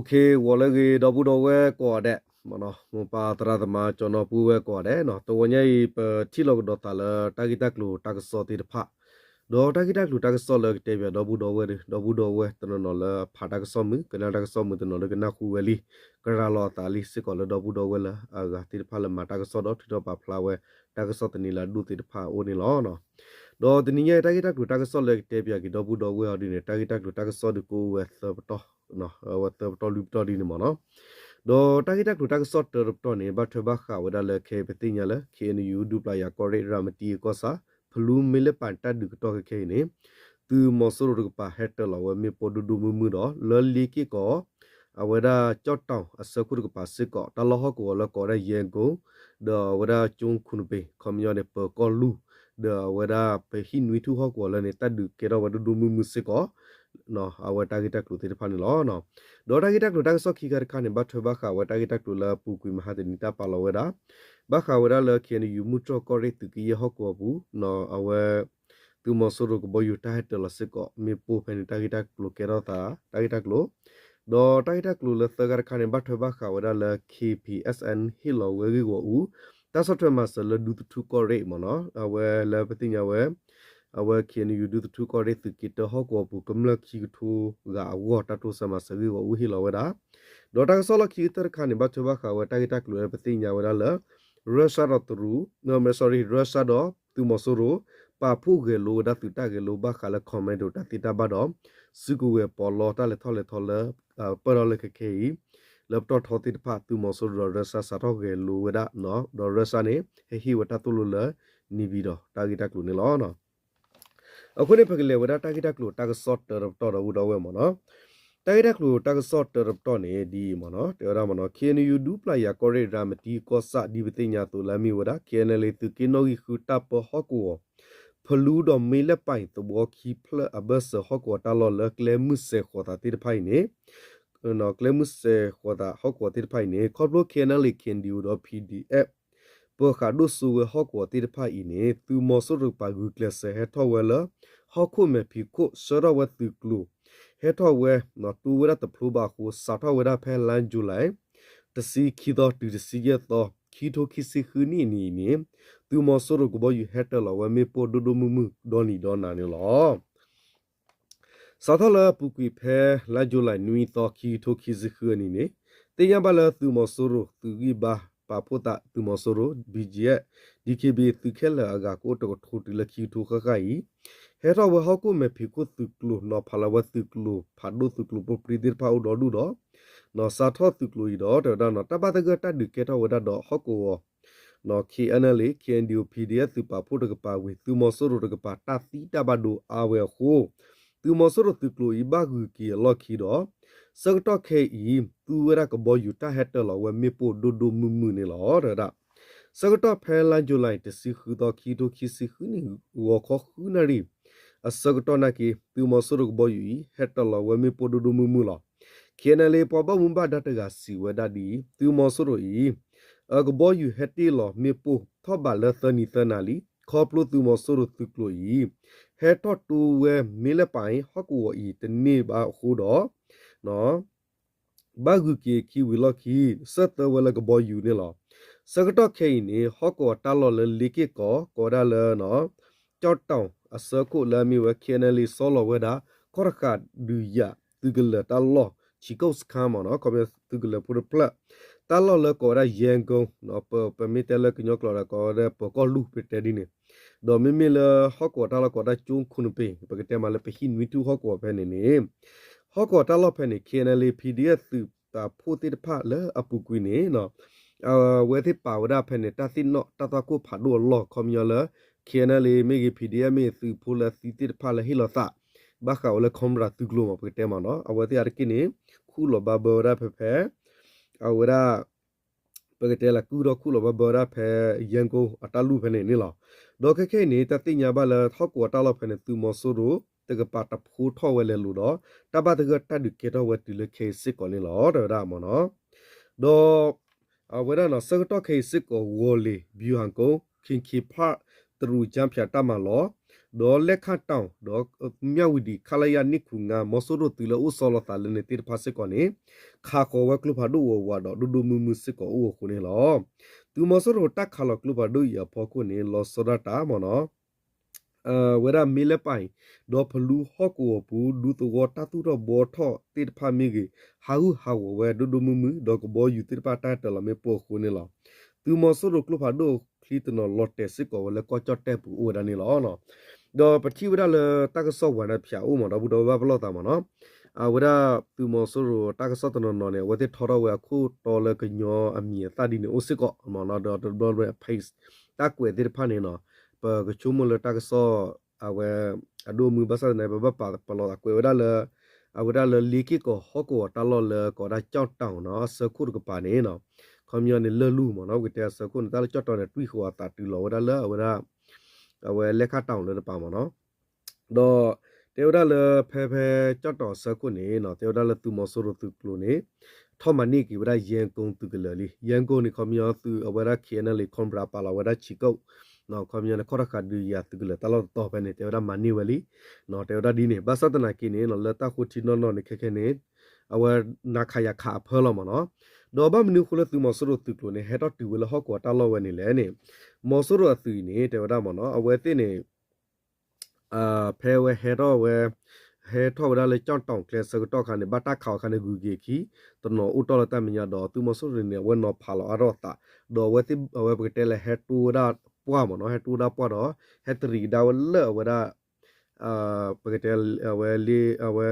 เควอลเกดอบูดอเวกอเดมเนาะมปาตราตมาจอนอปูเวกอเดเนาะตัวใหญ่เปที่เราดอตาลตากิตักลูตากสอติดพะดอตากิตักลูตากสอเลกเตเบดอบูดอเวดอบูดอเวตนนอลพาตากสอมือกะนาตากสอมือตนอลกะนาคูเวลีกะราลอตาลิสิกอลดอบูดอเวละอากาติดพะละมาตากสอดอทิดอปาพลาเวตากสอตนีลาดูติดพะโอนี่ลอเนาะดอตนีใหญ่ตากิตักลูตากสอเลกเตเบกิดอบูดอเวอดิเนตากิตักลูตากสอดกูเวซบตอเนาะวัตตอลิปตอดีนี่มเนาะดอตากิตักลูตากสอดตรปตอนี่บัตบะขาวดาเลเคเปติญาเลเคนยูดูปลายากอเรรามตีกอซาพลูมิเลปันตาดุกตอเคนี่ตูมอสโรรุปาเฮตลอเวมีปอดูดูมือดอลลีกิกอအဝဒကြော့တောင်အစကုရကပါစစ်ကောတလဟကောလကောရယေကိုဒဝဒကျုံခုနပေကွန်မြူနပကောလူဒဝဒပေဟိနွီထူဟကောလနေတဒုကေရဝဒဒုမှုစစ်ကောနော်အဝတာဂီတက်လူတေဖာနေလောနော်ဒေါ်တာဂီတက်လူတက်ဆော့ခီကရခါနေဘတ်ထဘခဝတာဂီတက်လူလာပူကွီမဟာတနီတာပါလောဝဒဘခဝဒလခေနေယူမှုတော့ကောရတူကီဟကောဘူးနော်အဝသူမဆရကဘယူတာဟက်တလစစ်ကောမေပူဖန်တာဂီတက်လူကေရတာတာဂီတက်လူดอไตตักลูเลเตอร์การคันบัตเทบักขาวดาเล KPSN ฮิโลเวกิโกอูตาสตรมาสเลดูตุกอเรมเนาะอเวเลปติญาเวอเวเคนยูดูตุกอเรตุกิตฮอกอปูกำลคิทูกาอวตาตุสมาสกิโกอูฮิโลเวดาดอตักซอลคิเตอร์คันบัตเทบักขาวไตตักลูเลปติญาเวดาเลรัสซาดอตรูเนเมสอรีรัสซาดอตุมอสโรปาผู้เกโลดาตุตาเกโลบักคาเลคอมเมนโดตาติตาบาดอสุกุเวปอลอตาเลทอเลทอเลปรอเลเคเคลับตอทอติดพาตุมอสโรรัสซาสาทอเกโลเวดาเนาะดอรัสซาเนเฮฮิวตาตุโลเลนิบิดอตากิตักลูเนลอเนาะအခုနေဖကလေဝဒတာကိတက်လူတာကဆော့တော်တော်ဝဒဝဲမနော်တာကိတက်လူတာကဆော့တော်တော်နေဒီမနော်တေရမနော်ခေနယူဒူပလာယာကောရေရာမတီကောဆာဒီပတိညာတူလာမီဝဒခေနလေသူကိနိုဂီခူတာပဟကောဖလူဒမီလက်ပိုင်တဘောခီဖလအဘဆဟကောတာလောလကလေမုစေခေါ်တာတိဖိုင်နေနော်ကလေမုစေခေါ်တာဟကောတိဖိုင်နေခေါပလိုခေနလေခင်ဒီယူတော့ PDFပခါဒုဆူဟကောတိဖိုင်နေသူမောဆရပါဂူကလဆဟထောဝဲလဟခုမေဖီကိုဆရဝတ်သူကလူဟဲထောဝဲနော်တူဝရတဖလူပါကိုစာထောဝရဖဲလန်ဇူလိုက်တစီခီတော့တူစီရတော့ခီထိုခီစီခူနီနီသူမဆရကဘယူဟဲတလဝမေပိုဒဒမှုဒေါနီဒေါနာနေလောစာထောလပူကွီဖဲလန်ဇူလိုက်နွီတော့ခီထိုခီစီခူနီနေတေယဘလသူမဆရသူဂီဘာပါပိုတာသူမဆရဘီဂျီဒီကေဘီသူခဲလာအကကိုတော့ထိုတီလခီထိုခခိုင်เฮราวฮากุเมพิกุตุกลูนอพาลาวตุกลูพาดุตุกลูปปรีดิรพาอุดอดูดอนอซาทอตุกลูอีดอเดดอนตะบะตะกะตะดุเกทอวดาดอฮอกวนอ KNL KNDO PDF ตุปาพุตกะปาเวตุมอสโรตกะปาตาติตะบะดูอาเวโคตุมอสโรตุกลูอีบะกุกีลอคีดอสกตอเคอีตุเวรากะบอยูตาเฮตลอเวเมโปโดโดมุๆนี่ลอเดดาสกตอแพลันจุไลตสิขุดอคีโตคีสิขุนี่วอคอขุนารีအစကတော်နာကီသူမဆရုကဘယူဟက်တလဝမေပိုဒဒမမူလာခေနလေပဘမဘဒတကစီဝဒဒီသူမဆရူအကဘယူဟက်တီလမေပိုထဘလသနီသနာလီခေါပလုသူမဆရသူကလိုဤဟက်တော်တူဝဲမေလပိုင်ဟကူဝဤတနေပါခုတော့နော်ဘာဂုကေခီဝီလခီစတဝလကဘယူနေလားစကတော်ခေနေဟကောတလောလလီကေကောဒါလနော်ကြော့တောင်အစကုလာမီဝခဲနလီဆောလဝဒခေါရခတ်ဒူယာသူကလတလောချီကောစခါမနော်ကဘသူကလပူပလတလောလကောရယန်ကုံနော်ပမီတလကညောကလကောရပကောလူပတေဒီနေဒိုမီမီလဟကောတလကောဒကျုံခုနပေပကတဲမလပဟိနဝီတူဟကောဖဲနေနေဟကောတလဖဲနေခဲနလီ PDF သူတာဖိုတိတဖလအပူကွီနေနော်ဝဲတိပါဝဒဖဲနေတာတိနောတတကုဖာဒိုလောကွန်မြလKNL megi PDF me su pula sitir phala hilasa bakha ole khomra tuglo ma pete ma no awati arkini khulo ba bora phe awara pete la kuro khulo ba bora phe yango atalu phe ne ni la do khe khe ni ta tinya ba la thok ko ta la phe ne tu mo so ro te ka pa ta phu tho we le lu do ta ba te ka ta du ke to we ti le khe sik ko ni lo do da mo no do awara no sa to khe sik ko wo le view han ko kin ki pha တရူချမ်းဖြာတမလောဒေါ်လက်ခတောင်ဒေါ်မြဝဒီခလာယာနိခုငါမဆူရတူလဥဆောလတာလနေတိဖာစကောနေခါခေါ်ဝကလဖာဒူဝါဒေါ်ဒူမူမူစကောအိုခုနေလောသူမဆူရတက်ခါလကလဖာဒူရဖောခုနေလောဆရတာမနောဝရမီလပိုင်ဒေါ်ဖလူဟော့ကိုပူဒူတောတတူတော့ဘောထော့တိဖာမီဂီဟာဝဲဒူမူမူဒေါ်ကဘောယူတိဖာတာတလမေပိုခုနေလောသူမဆူရကလဖာဒူခလီတနော်လော့တက်စကောဝလဲကောချတ်တက်ပူအိုဒနီလောနော်ဒေါ်ပတိဝရလတကဆောဝရဖြာဦးမတော်ဘူးတော့ဘလောတာမနော်ဝရသူမဆူရတကဆောတနော်နော်နေဝတိထော်ရဝခုတော်လကညောအမီတာဒီနေအိုစကောမနော်ဒေါ်ဒေါ်ရဖေးစ်တက်ကွေဒီဖာနေနော်ပကချုမလတကဆောအဝဲအဒိုမူဘဆာနေဘဘပါပလောကွေဝရလဝရလလီကီကိုဟောကိုတလောလကောဒါကြောက်တောင်းနော်စခုကပါနေနော်ခမယောနေလလူမနော်ဝတဲ့စခုနေတာကြောက်တောင်းနေတွိခွာတာတူလောဝရလဝရဝဲလက်ခတောင်းလပါမနော်တော့တေဝဒလဖဲဖဲကြောက်တော်စခုနေနော်တေဝဒလသူမဆူရသူကလိုနေထောမနိကီဝရယန်ကုံသူကလလီယန်ကုံနေခမယောသူအဝရခေနလေခွန်ဘရာပါလာဝရချီကုတ်နော်ခမယောနေခေါရခဒူယာသူကလတလောတော့ပဲနေတေဝဒမနီဝလီနော်တေဝဒဒီနေဘာသတနာကီနေနော်လတခုတီနော်နော်နေခက်ခဲနေအဝနာခယခအဖလောမနော်ဒေါ်ဘမနုခလသူမဆူရသူကလိုနေဟက်တော့တူဝလဟောကွာတလောဝနေလဲနေမောဆူရအသူနေတေဝဒမနော်အဝဲတိနေဖဲဝဲဟဲတော့ဝဲဟဲထော်ဒါလေကြောင်းတောင်ကလစကတော့ခါနေဘတာခေါခါနေဂူဂီခီတနော်ဥတော်လတမညာတော့သူမဆူရနေဝဲနော်ဖာလောအရောတာဒေါ်ဝဲတိဝဲပကတဲလေဟဲတူဒါပွားမနော်ဟဲတူဒါပွားတော့ဟဲတရီဒါဝလဲဝဲဒါပကတဲဝဲလီဝဲ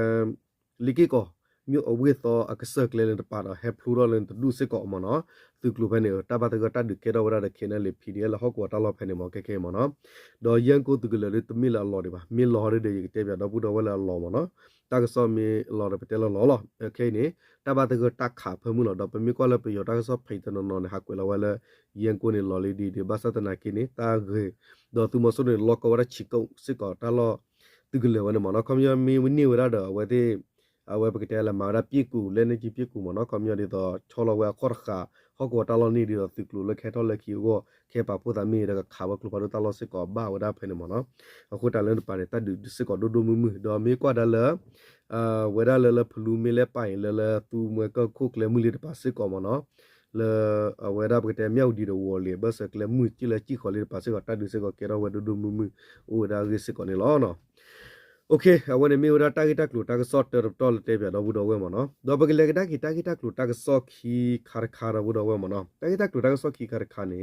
လီကီကိုမြို့အဝေးတော့အကဆက်ကလေးနဲ့ပါတော့ဟဲဖလူတော့လည်းဒုစကောမနော်သူကလူပဲနေတာဘာတကတဒုကေတော့ဝရတဲ့ခင်းနဲ့လေဖီဒီလဟောကွာတလောက်ဖဲနေမကဲကဲမနော်တော့ယန်ကိုသူကလည်းတမီလာလော်ဒီပါမီလော်ရတဲ့တေပြတော့ဘူးတော့ဝလာလော်မနော်တကဆောမီလော်ရပတဲလော်လော်โอเคနေတဘာတကတက်ခါဖမှုလို့တော့ပမီကောလည်းပြရတကဆောဖိတနော်နော်ဟာကွယ်လော်ဝဲယန်ကိုနေလော်လေးဒီဘာသတနာကိနေတာဂေတော့သူမဆုနေလော်ကဝရချီကုတ်စစ်ကောတလော်သူကလည်းဝနမနော်ခမယမီဝနီဝရတော့ဝဲတဲ့အဝဲပကတဲလာမာရပြကူလဲနေကြည့်ပြကူမနော်ကမြဒီတော့ချောလဝဲခေါ်ခါဟောကောတလောနီဒီတော့သူကလူလက်ခဲတော့လက်ခီကိုခဲပါပူတာမီရကခါဘကလူပါတော့တလောစစ်ကောဘာဝဒါဖဲနေမနော်အခုတလည်းပါနေတတ်ဒုစစ်ကောဒိုဒိုမူမူတော့မီကွာဒလာဝဲဒါလလဖလူမီလဲပိုင်လလသူမွဲကခုကလဲမူလီတပါစစ်ကောမနော်လေဝဲဒါပကတဲမြောက်ဒီတော့ဝလေဘဆကလဲမူချီလဲချီခေါ်လေပါစစ်ကောတတ်ဒုစစ်ကောကေတော့ဝဲဒိုဒိုမူမူအိုဒါရစစ်ကောနေလောနော်โอเคအဝန်မေဝဒတာဂီတာကလူတာကဆော့တော်တော်တေပြတော့ဘူးတော့ဝဲမနော်တော့ဘကလေကတာဂီတာကလူတာကဆော့ခီခါခါရဘူးတော့ဝဲမနော်တာဂီတာကလူတာကဆော့ခီခါခါနေ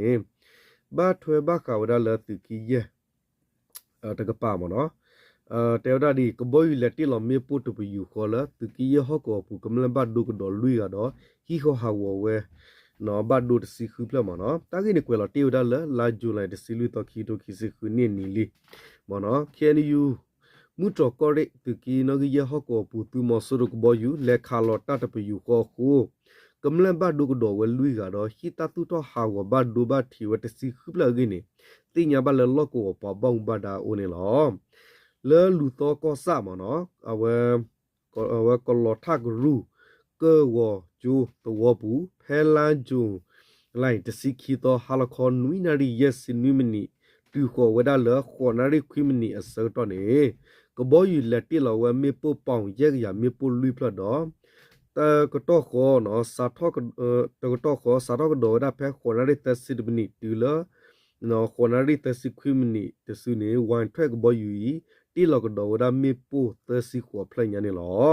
ဘာထွေဘာကဝဒလာတူကီယေတကပါမနော်တေဝဒဒီကဘိုယလက်တီလောမေပုတ်တူယူခေါ်လာတူကီယေဟောကောပူကမလဘတ်ဒုကဒေါ်လူရတော့ဟီခေါ်ဟာဝဝဲနော်ဘတ်ဒုတစီခုပလမနော်တာဂီနေကွယ်လောတေဝဒလာဂျူလိုက်တစီလူတော့ခီတိုခီစီခုနေနီလီမနော်can youမူတော့ကောရိတူကီနော်ကြီးရဟကောပူတူမဆရုကဘောယူလက်ခါလောတတပယူကောခုကမလဘဒုကတော်ဝလူကတော့ဟီတတူတော့ဟာဝဘဒုဘတီဝတစီခုပလကိနေတင်ညာဘလလောကောပဘောင်ဘဒါအိုနေလောလဲလူတော့ကောစမနော်အဝဲကလောထကရူကေဝဂျူတော့ဘူးဖဲလန်ဂျူလိုက်တစီခီတော့ဟာလခွန်နွီနာရီယက်စနွီမနီတူခေါ်ဝဒါလခေါ်နာရီခွီမနီအစောတော့နေကဘောယူလက်တိလောဝဲမေပပောင်ရက်ရမေပလူဖလတော့တကတော့ခေါ်နော်စာထောက်တကတော့ခေါ်စာတော့တော့ဒါဖဲခေါ်နာရီတစစ်မနီတူလနော်ခေါ်နာရီတစစ်ခွီမနီတဆူနေဝိုင်ထက်ကဘောယူတီလောကတော့ဒါမေပတစီခေါ်ဖလညာနေလော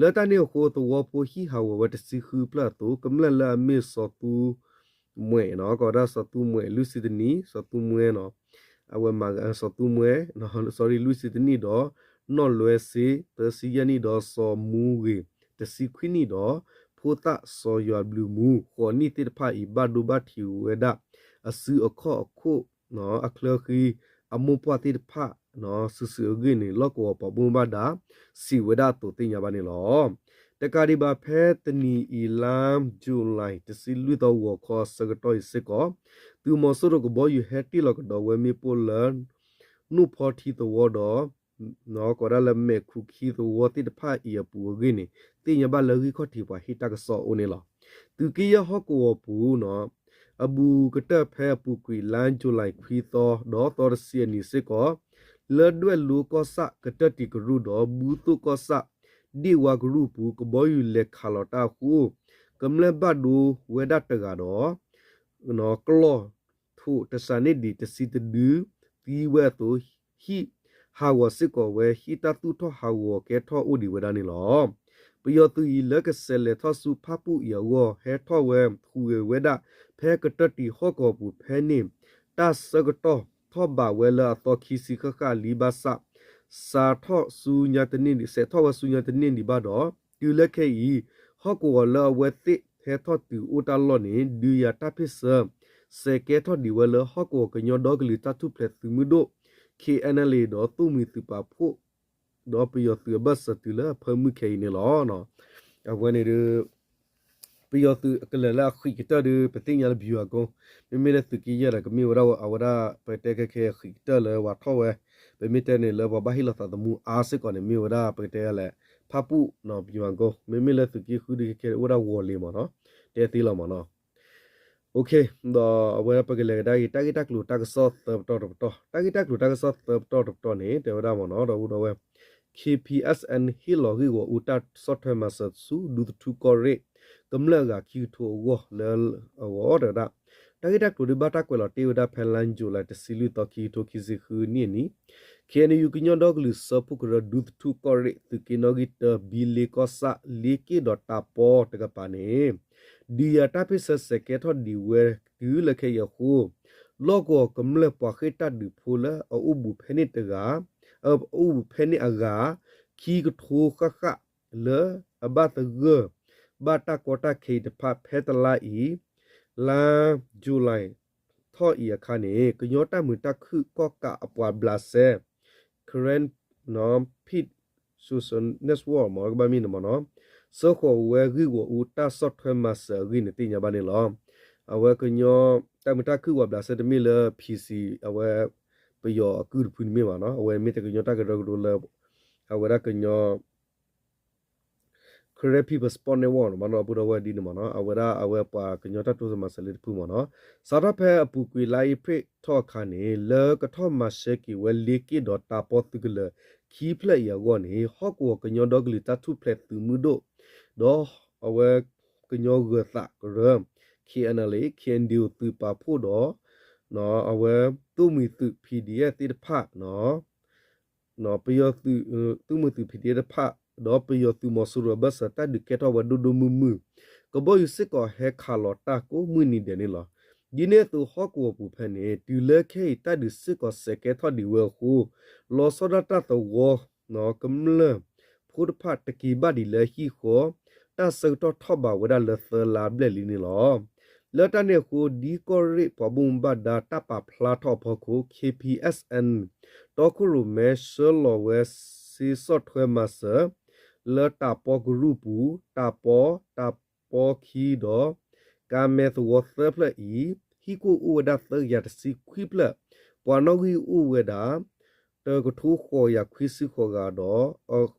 လဲတနေခေါ်တော့ပိုဟီဟာဝဲတစီခူပလတော့ကမလလာမေစောတူမွေနော်ក៏ဒါសទូមွေလူစီဒနီសទូមွေနော်អវម៉ាសទូមွေနော် sorry လူစီဒនីတော့နော်လွယ်စီတစီယနီတော့စောမူဝေတစီခွီနီတော့ဖိုတာစောယဘလူမူခေါ်နီတိဖာဤဘဒူဘတီဝေဒအဆူအခော့ခုနော်အခလခီအမုပွားတိဖာနော်ဆူဆူဂင်းနီလောကောပဘုံဘဒါစီဝေဒတူတင်ညာပါနေလောတကာဒီဘာဖဲတနီအီလမ်ဇူလိုင်တစီလူတော့ဝခေါ်စကတိုစကောသူမဆရကဘောယူဟက်တီလကတော့ဝဲမီပိုလန်နုဖော်တီတော့ဝတော့နော်ကောရလမေခုခီတော့ဝတိတဖာအီပူဂင်းနေတင်ရပါလကြီးခေါ်တီပါဟီတကဆောအိုနေလားသူကီယဟောကောပူနော် အဘူကတက်ဖဲပူကွေလန်ဂျူလိုက်ခွီတော်ဒေါ်တော်စီနီစေကောလဲ့တွဲလူကောစကတက်တီကရူတော်ဘူးတုကောစဒီဝါဂရူပူကဘောယူလက်ခါလတာခုကမ္လဘတ်ဒူဝေဒတ်တကတော့နော်ကလောထုတစနိဒီတစီတဒူဒီဝဲတူဟီဟာဝစစ်ကောဝဲဟီတတူထဟာဝကဲထောဥဒီဝဒနီလောပယောတူဤလကဆဲလေထောစုဖပူယောဟဲထောဝဲခူဝဲဒဖဲကတတီဟောကောပူဖဲနိတဆကတော့ထောဘဝဲလာတော့ခီစီခခလီဘာစာစာထောစုညာတနိဒီစေထောဝစုညာတနိဒီဘာတော့တူလက်ခဲဤဟောကောလာဝဲတိဟဲထောတူဥတလောနိဒူယာတပိစစေကေထောဒီဝဲလာဟောကောကညောဒေါကလီတတုပလက်သူမှုတို့KNL တော့သူမီသူပါဖို့တော့ပြရသူဘတ်စတူလာဖမှုခေနေလောနော်အဝနေရပြရသူကလလာခိကတရပတင်ရဘီယောကောမမေလက်သူကီရကမီဝရအဝရပတေကခေခိတလဝထောဝဲပမီတနေလဘဘဟီလသသမူအာစကောနေမီဝရပတေလေဖပူနော်ဘီယောကောမမေလက်သူကီခူဒီခေဝရဝလီမနော်တဲတီလမနော်โอเคတော့ဝယ်ပကလေးဒါကြီးတက်လူတက်ဆော့တော့တက်လူတက်ဆော့တော့နေတေဝဒါမနော်တော့ဝယ် KPSN ဟီလော်ဂီကိုဥတတ်ဆော့ထမဆတ်ဆူဒူတူကောရဲကမ္လကကီထိုဝလဲဝေါ်ဒါတက်လူဒီဘတာကွယ်လော်တေဝဒါဖလန်ဂျူလာတစီလူတော့ကီထိုကီစီခူနီKNU ကညောဒေါကလူစပုကရဒူတူကောရဲသူကီနိုဂီတဘီလီကောဆာလီကီဒေါတာပေါ်တကပါနေဒီယာတာပိစစကေထောဒီဝဲဒီလခေယခုလောကောကမ္လပခိတဒီဖူလာအုဘူဖဲနိတကအုဘူဖဲနိအဂါခီကထိုခခလေအဘတ်ဂဘတာကောတာခေတဖဖဲတလာဤလာဇူလိုင်ထောဤအခါနေကညောတမှုတခုကောကအပွားဘလာဆေခရန်နောဖစ်ဆူဆွန်နက်ဝါမောကဘမီနမနောစခေါ်ဝဲဂီကိုဦးတာဆော့ထွဲမဆာဂီနတိညာဘာနေလောအဝဲကညောတမတခုဝဘလာစတမီလ PC အဝဲပယောအကူဖုန်မီမနော်အဝဲမီတကညောတကရကဒလအဝဲရကညောခရပီပစပွန်နေဝမနော်ဘူတော်ဝဲဒီနမနော်အဝဲပါကညောတတူစမဆလစ်ဖူမနော်စာရဖဲအပူကွေလိုက်ဖိထောခါနေလကထောမရှက်ကီဝဲလီကီဒေါ်တာပေါ်တူကလခီဖလက်ယောနေဟော့ကောကညောဒေါဂလီတတူဖလက်သူမှုတို့တော့အဝဲကညောဂသကရမ် KNL KNDU သူပါဖို့တော့နော်အဝဲသူမီသူ PDF တိတဖနော်ပယောသူမီသူ PDF တဖတော့ပယောသူမဆူရဘစတဒကေတော့ဝဒဒမမကဘောယူစစ်ကောဟဲခါလောတာကိုမွနီတယ်နေလားဒီနေ့သူဟော့ကိုပူဖဲနေတူလက်ခဲတဒစစ်ကောစကေတော့ဒီဝဲခုလောစဒတာတော့နော်ကမ္လဖုဒဖတ်တကီဘဒီလေဟီခိုတာစတော့ထဘဝဒလသလာဘလလီနီလောလတနေခုဒီကိုရီပဘုံဘဒါတပဖလာထောဖခု KPSN တော့ခုရုမဲဆလောဝဲစီစော့ထွဲမဆာလတာပဂရုပူတာပေါ်ခီတော့ကာမဲသဝသဖလက်ဤဟီကိုဥဝဒသရတစီခွိပလက်ပွာနောဂီဥဝဒတကထုခေါ်ရခွိစခေါ်ကတော့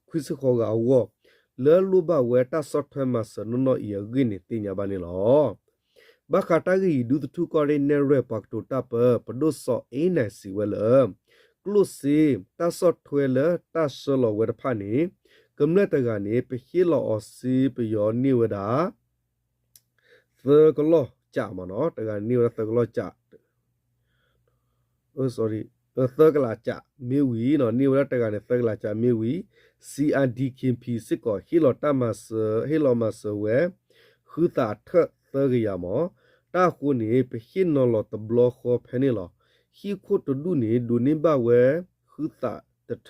ခွိစခေါ်ကဝလဲလူဘဝဲတာဆော့ထွဲမဆာနော်ဤဂိနေတင်ညာဘာနေလောဘခတာဂီဒူတူကော်ရနေရပတ်တူတပ်ပဒုဆောအင်းနစီဝဲလကလုစီတာဆော့ထွဲလတာဆလောဝဲဖာနေကမ္လတကနေပဟီလောအစီပယောနိဝဒာသကလောကြမနော်တကနိဝဒသကလောကြsorry သကလာကြမေဝီနော်နိဝဒတကနေသကလာကြမေဝီ CRDKP စစ်ကောဟီလောတမဆဟီလောမဆဝဲခူတာထသကရမောတာခုနေပဟိနော်လောတဘလောခောဖဲနေလောဟီခုတဒုနေဒုနေဘဝဲခူတာတထ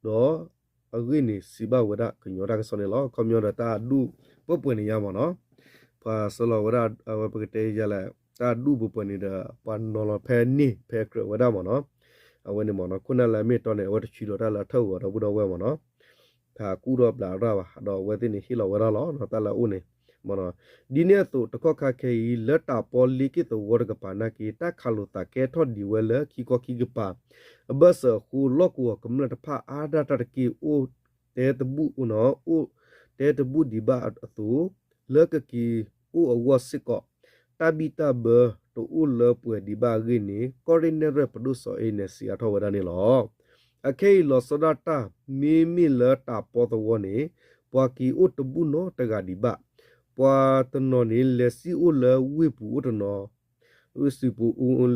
တော့အဂိနေစီဘဝဒကညောတာကစောနေလောကွန်မြူတာဒုပပွနေရမနော်ပါဆလောဝဒအဝပကတေရလာတာဒုပပွနေတာပန်နော်လဖဲနေဖဲကရဝဒမနော်အဝနေမနော်ခုနလာမေတော်နေဝတချီလောတာလာထောက်ဝတော့ဘုတော်ဝဲမနော်ဒါကူတော့ပလာရပါတော့ဝဲတင်နေဟီလောဝရလောနော်တလာဦးနေမနော်ဒီနေ့တော့တကောခခေလက်တာပေါ်လီကီတဝရကပါနာကီတခါလိုတာကဲထော့ဒီဝဲလခီကိုခီကပါဘဆခူလောကူကမ္လတဖာအာဒတာကီအိုတဲတဘူနော်အိုတဲတဘူဒီဘာအတူလကကီအိုအဝစစ်ကောတ tabita be to ulo pue di bagi ni coordinator producer agency atho wada ni lo akei lo sodata mi le ta po to woni pwa ki utbu no taga di ba pwa tono ni le si ulo wipu utono usipu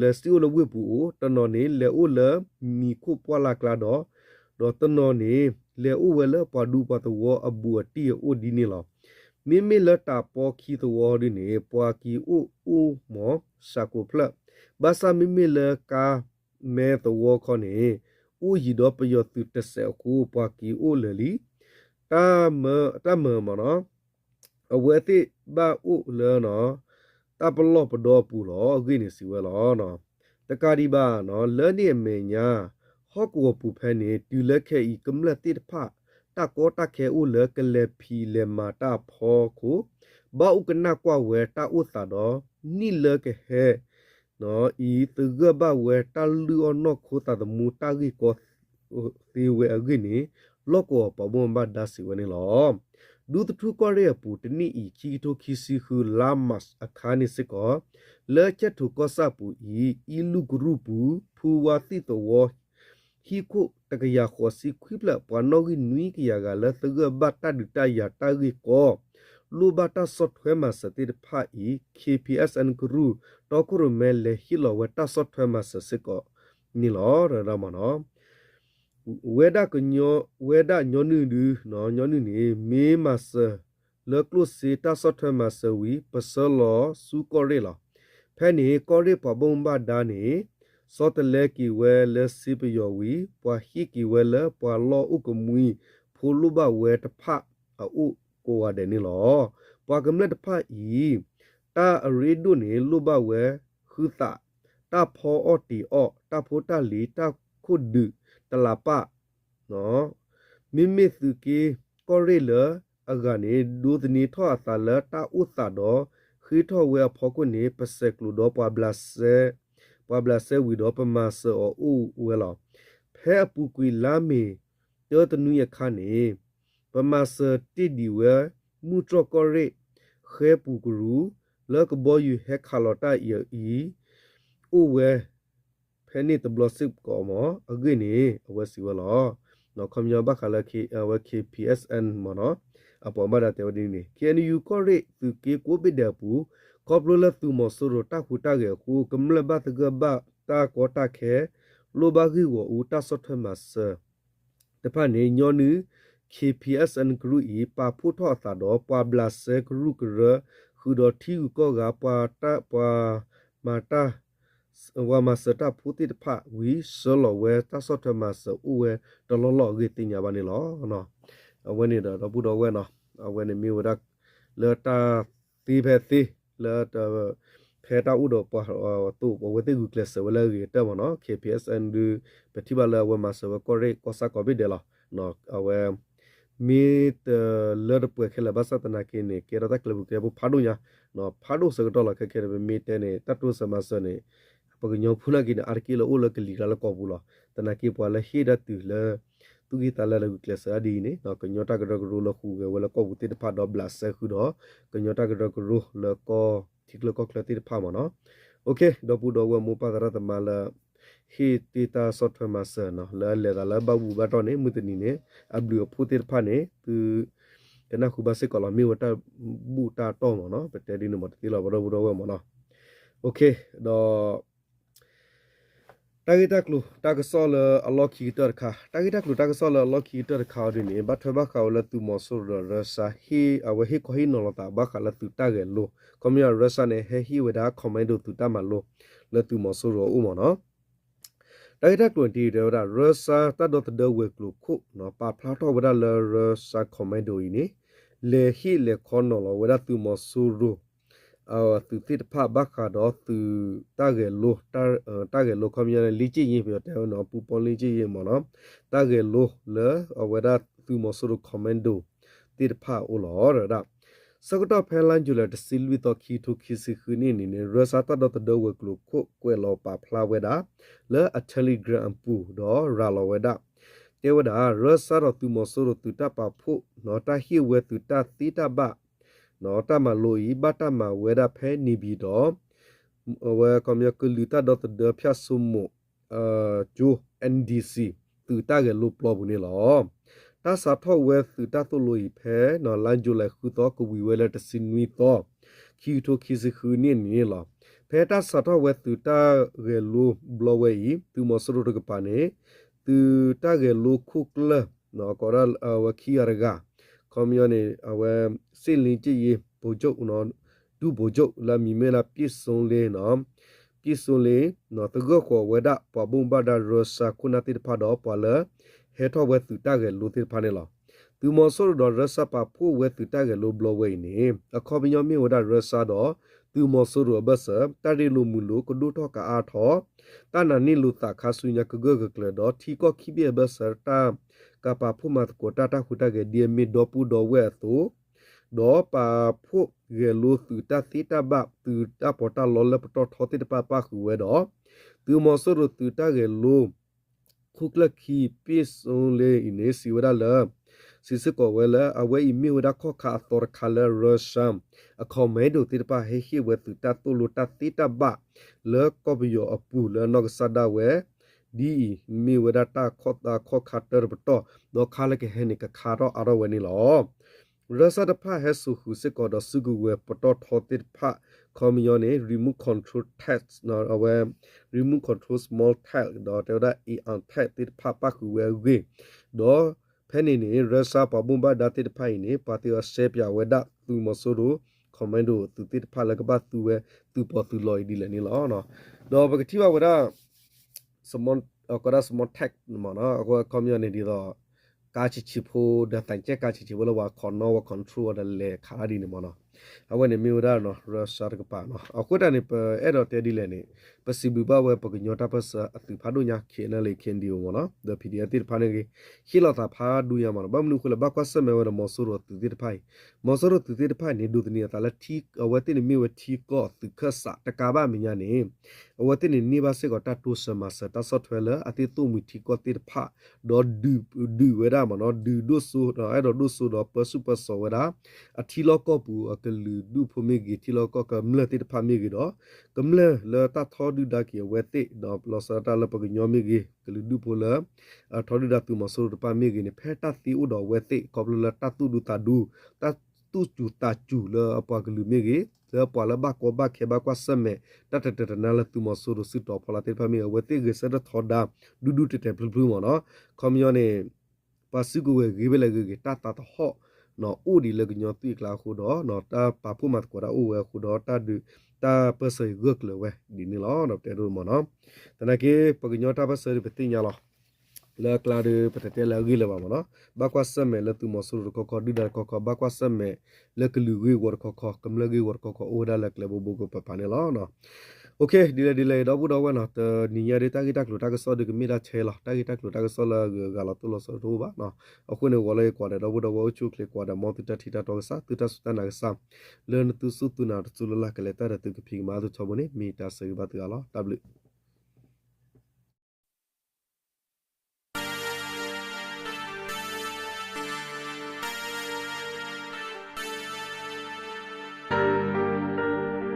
le si ulo wipu tono ni le ulo mi ku pwa la kla do tono ni le uwele pwa du pa to wo abu ti o di ni lo mi le ta po ki to wo di ni pwa ki u mo sa ko pla ba sa mi le ka me to wo kho ni u yi do pa yo tu te se ku pwa ki u le li ta me mo no a we ti ba u le no ta pa lo pa do pu lo gi ni si we lo no ta ka di ba no le ni me nya ho ko pu phe ni tu le khe i kum le ti pha ta ko ta khe u le ke le phi le ma ta pho ko ba u kana kwa we ta u sa do ni le ke he no i tu ga ba we ta lu no ko ta da mu ta gi ko ti we a gi ni lo ko pa bo ba da si we ni lo du tu ko re pu ti ni i chi to ki si khu la mas a kha ni si ko le che tu ko sa pu i lu gru pu phu wa ti to wo hi ku ta ka ya kho si khwip la pa no gi nui ki ya ga la tu ga ba ta du ta ya ta gi ko lu ba ta sot thwe ma sa ti pha i KPSN gru to ku ru me le hi lo wa ta sot thwe ma sa si ko ni lo ra ma no weda nyo nu du no nyo nu ni me ma sa le klu si ta sot thwe ma sa wi pa sa lo su ko re lo phe ni ko re pa bom ba da ni so te le ki we le si pe yo wi pwa hi ki we le pwa lo u ko mui phu lu ba we ta pha a u ko wa de ni lo pwa gam le ta pha i ta re du ni lu ba we khu ta pho o ti o ta pho ta li ta khu du ta la pa no mi su ki ko re le a ga ni du ni tho sa le ta u sa do khi tho we pho ko ni pa se klu do pwa bla se wi do pa ma se o u we lo phe pu kui la mi yo ta nu ya kha ni pa ma se ti di we mu tro ko re khe pu gru le ko bo yu he kha lo ta i u we phe ni ta blo sip ko mo a gi ni a we si we lo no khom yo ba kha la ki we KPSN mo no a po ma da te di ni KNU ko re tu ke ko bi da pu ko blo la tu mo so ro ta khu ta ge khu kum le ba ta ga ba ta ko ta khe lo ba gi wo u ta so thwe ma se te pha ni nyo nu KPSN group i pa phu tho sa do pa bla se group gre khu do thi ko ga pa ta pa ma ta wa ma se ta phu ti pha wi so lo we ta so thwe ma se u we to lo gi ti nya ba ni lo no we ni da bu do we no we ni mi wa da le ta ti phe ti le ta phe ta u do pa tu bo we ti gu class we le gi ta mo no KPSN du pe ti ba le we ma se we ko re ko sa ko bi de lo no we mi te le de pu ke la ba sa ta na ke ni ke ra ta club ke bu pha du nya no pha du se to la ke ke mi te ni ta tu sa ma se ni pa ke nyo phu na ki na ar ki lo u lo ke li la ko bu lo ta na ki pa la hi da tu le tu gi ta la gu class a di ni no ke nyo ta ke ro lo khu ge we la ko bu ti pha do bla se khu do ke nyo ta ke ro le ko thik le ko kla ti pha mo no okay do pu do we mu pa ra ta ma la hi ti ta software ma se no le da la ba bu ba to ni mu ti ni ne a blu phu ti pha ne tu ke na khu ba se ko la mi wa ta bu ta to mo no pe te di no mo ti lo ba do we mo no okay do ta gi ta klu ta ka so le a lo ki ta kha ta gi ta klu ta ka so le a lo ki ta kha di ni ba thwa ba kha la tu mo so ra sa hi a we hi ko hi no la ta ba kha la tu ta ge lo ko mi ra sa ne he hi we da comment do tu ta ma lo la tu mo so ro u mo no ta gi ta 20 de ra sa ta do ta de we klu khu no pa phla to we da la sa comment do ni le hi le khon no lo we da tu mo so ro tu ti pha ba kha do tu ta ge lo khom ya li chi yin pyo te no pu pon li chi yin mo no ta ge lo le we da tu mo so ro commando ti pha o lo ra da sa ko to phe lan ju le de sil wi to khi thu khi si khu ni ni ra sa ta do ta do we klo kho kwe lo pa phla we da le a telegram pu do ra lo we da te we da ra sa ro tu mo so ro tu ta pa phu no ta hi we tu ta ti ta ba နော်တမလို့ဤဘတ်တမဝဲရဖဲနေပြီးတော့ဝဲကမြကလူတာတော့တဖြတ်ဆုမဂျို NDC သူတာကလို့ပလောဘူးနေလောတာစာထောဝဲသူတာတို့လို့ဤဖဲနော်လန်ဂျိုလဲခုတော့ကဝီဝဲလက်တစင်ဝီတော့ခီတိုခီစခုနေနေလောဖဲတာစာထောဝဲသူတာကလို့ဘလောဝဲဤသူမစရတကပါနေသူတာကလို့ခုကလနော်ကောရဝခီရကကွန်မြူနီအဝဲစင်လင်းကြည့်ဘူကျုပ်နော်ဒူဘူကျုပ်လာမီမဲလာပြစ်စုံလေးနော်ပြစ်စုံလေးနော်တကောခေါ်ဝဲဒပဘုံဘဒါရဆာခုနာတိဖာတော့ပလာဟေထောဝဲသူတာကလူတိဖာနေလားသူမဆိုတော့ရဆာပါဖို့ဝဲသူတာကလူဘလဝဲနေအခေါ်ပညမီဝဒရဆာတော့သူမဆိုတော့ဘဆတာရီလူမူလူကဒုထောကအားထောတာနာနီလူတာခါဆုညာကဂကကလတော့ထီကောခိဘေဘဆတာကပါဖုမတ်ကိုတာတာခုတာကဒီမီဒပူဒဝဲသူဒေါ်ပါဖို့ဂေလူသူတာသီတာဘသူတာပေါ်တာလောလပတော်ထောတိတပါပါခုဝဲတော့သူမဆရသူတာဂေလူခုကလခီပစ်စုံလေနေစီဝဒါလစီစကောဝဲလာအဝဲအမီဝဒါခောခါတော်ခါလရရှမ်အခေါမဲဒိုတိတပါဟေဟီဝဲသူတာတူလူတာသီတာဘလေကောဘယောအပူလေနော့ဆဒါဝဲဒီမီဝဒါတာခောတာခောခါတရပတော်ဒေါ်ခါလကဟဲနိကခါတော့အရဝဲနီလောရစဒဖာဟဲဆူခုစကောဒဆုဂူဝဲပတော်ထောတိဖာကွန်မြူနီ remove control text နော်အဝဲ remove control small text တော့တဲ့ဒါ on text တိဖာပါခုဝဲဝေတော့ဖဲနေနေရစပဘုံဘဒါတိဖိုင်နေပါတီအဆေပြဝဲဒသူမဆိုးတို့ comment တို့သူတိဖာလကပတ်သူဝဲသူပေါ်သူလော်ဒီလည်းနေလောနော်တော့ပကတိဝဝဒါစမွန်ကရစမွန် text မနော်အကွာ community တော့ကာချီချီဖိုဒတန်ချက်ကာချီချီဝလဝါကွန်နောဝကွန်ထရိုဒလေခါဒီနေမနော်အဝနေမီဝဒါနော်ရဆာကပါနော်အခုတနေပအဲ့တော့တဲဒီလေနေပစီဘူဘဝပကညောတာပစအတူဖာဒိုညာခေနလေခင်ဒီယမနော်ဒပီဒီအတိဖာနေကြီးခီလာတာဖာဒူယမနော်ဘမ်လူခလဘကွာဆမေဝရမောဆူရတူတိဖိုင်မောဆူရတူတိဖိုင်နေဒူတနီတာလက်တီအဝတိနေမီဝတီကောသူခဆာတကာဘာမညာနေအဝတိနေနိဘာစေကတာတူဆမဆတာဆော့ထွဲလအတိတူမီတီကောတိဖာဒေါ်ဒူဝဲဒါမနော်ဒူဒိုဆူတော့အဲ့တော့ဒိုဆူတော့ပစုပဆောဝဲဒါအထီလောကောပူအကလူဒူဖမီဂီတီလောကောကမလတိဖာမီဂီတော့ကမလလတာထောဒူဒါကီဝဲတိတော့လောဆတာလပကညောမီဂီကလူဒူဖိုလာထောဒူဒါတူမဆူတပါမီဂီနေဖဲတာတီဥတော်ဝဲတိကောပလလတာတူဒူတာဒူတာတူကျူတာကျူလအပကလူမီဂီဇပွာလဘကောဘခေဘကွာဆမေတတတနာလတူမဆူရစစ်တော်ဖလာတိဖာမီဝဲတိဂေဆဒထောဒါဒူဒူတေပလပလမနော်ကွန်မြူနီပါစုကိုဝဲဂီဘလေဂီတာတာဟောနော်အိုဒီလေကညောတိကလာခုတော့နော်တာပါဖုမတ်ကောရာအိုဝဲခုတော့တာဒူတာပစရဂကလဝဲဒီနီလောနော်တဲရမနော်တနကေပကညောတာပစရပတိညာလောလာကလာde patete la gi la ba no ba kwa samme la tu mo su ko ko di da ko ko ba kwa samme la klu gi wor ko ko kam la gi wor ko ko o da la kle bo ko pa ne lo no okay di le do bu do wa no te ni nya de ta gi ta klu ta ko so de mi da che la ta gi ta klu ta ko so la ga la tu lo so ro ba no aku ne wo le kwa de do bu do wo chu kle kwa da mo tu ta thi ta to sa tu ta su ta na sa le tu su tu na tu la ka le ta da tu ki phi ma tu cho bo ne mi ta se ba tu la w